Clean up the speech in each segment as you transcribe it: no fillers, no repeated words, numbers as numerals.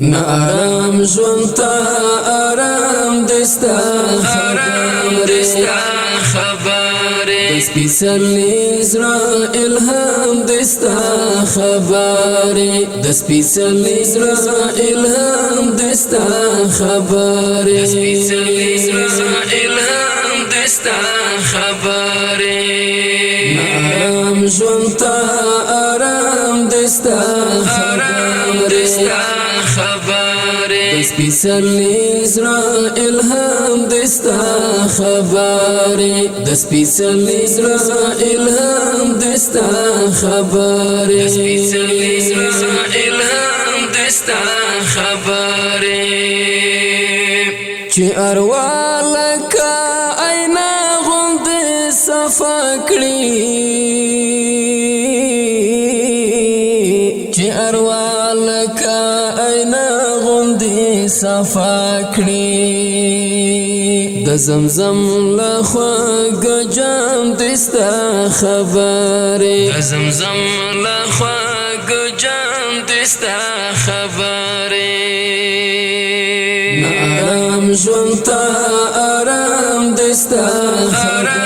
نارام ژوندتا آرام دستا خبره سپیڅلی زړه الهام دستا خبره د سپیڅلی زړه الهام دستا خبره سپیڅلی زړه الهام دستا خبره نارام ژوندتا آرام دستا خبره سپیڅلی زړه الهام دستا خبره د سپیڅلی زړه الهام دستا خبره سپیڅلی زړه الهام دستا خبره چې اروا لکه اینا غوندې صفا کړي چې اروا لکه اینا صفا کړي د زمزم له خواږه جام دستا خبره د زمزم له خواږه جام دستا خبره نارام ژوندتا آرام دستا خبره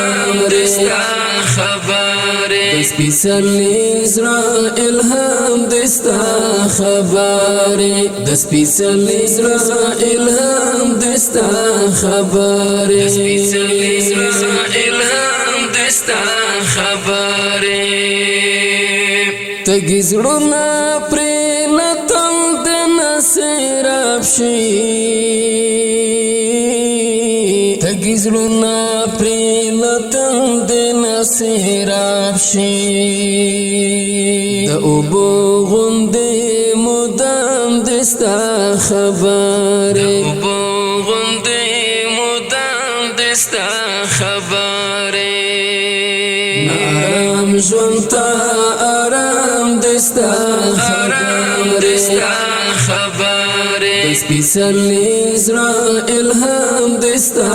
سپیڅلی زړه الهام دستا خبره د سپیڅلی زړه الهام دستا خبره سپیڅلی زړه الهام دستا خبره تګ زړونه پرې لتل د نصیراب شي تګ زړونه پرې لتل د نصیراب شي د اوبو غوندې مدام دستا خبره د اوبو غوندې مدام دستا خبره نارام ژوندتا آرام دستا خبره سپیڅلی زړه الهام دستا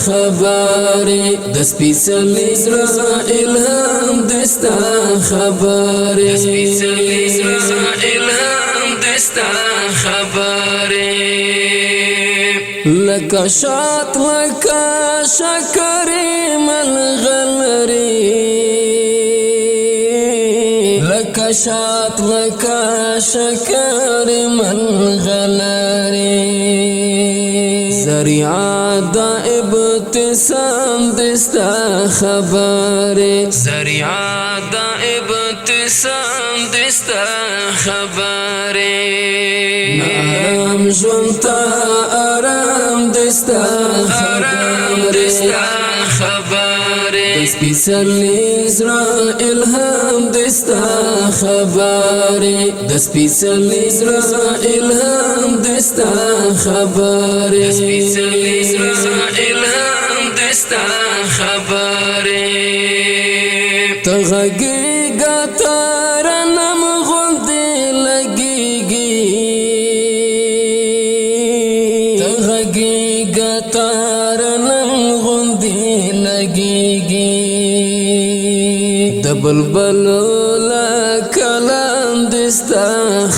خبره د سپیڅلی زړه الهام دستا خبره سپیڅلی زړه الهام دستا خبره لکه شات لکه شکر ملغلره لکه شات لکه شکر ملغلره ذریعہ دا ابتسام دستا خبره ذریعہ دا ابتسام دستا خبره نارام ژوندتا آرام دستا خبره سپیڅلی زړه الهام دستا خبره د سپیڅلی زړه الهام دستا خبره سپیڅلی زړه الهام دستا خبره ته غږېږه ترنم غوندې لګېږي ته غږېږه ترنم غوندې لګېږي د بلبلو له کلام دستا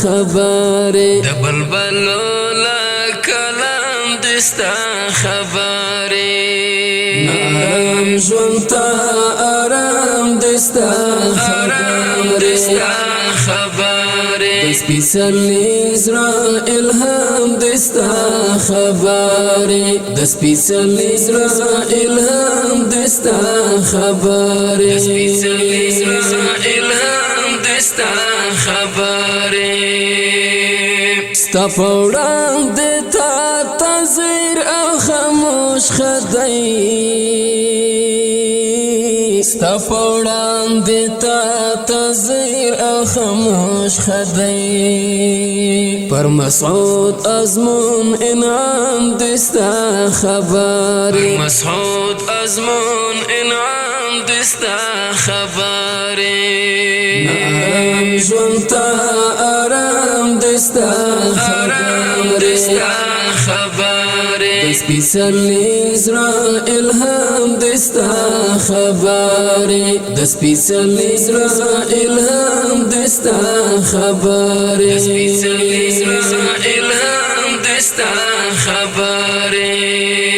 خبره د بلبلو له کلام دستا خبره نارام ژوندتا آرام دستا خبره سپیڅلی زړه الهام دستا خبره د سپیڅلی زړه الهام دستا خبره سپیڅلی زړه الهام دستا خبره ستا په وړاندې تا تزیر او خاموش خدای ستا په وړاندې تا تزیر او خاموش خدای پر مسعود ازمون انعام دستا خبره پر مسعود ازمون انعام دستا خبره نارام ژوندتا آرام دستا خبره سپیڅلی زړه الهام دستا خبره د سپیڅلی زړه الهام دستا خبره د سپیڅلی زړه الهام دستا خبرې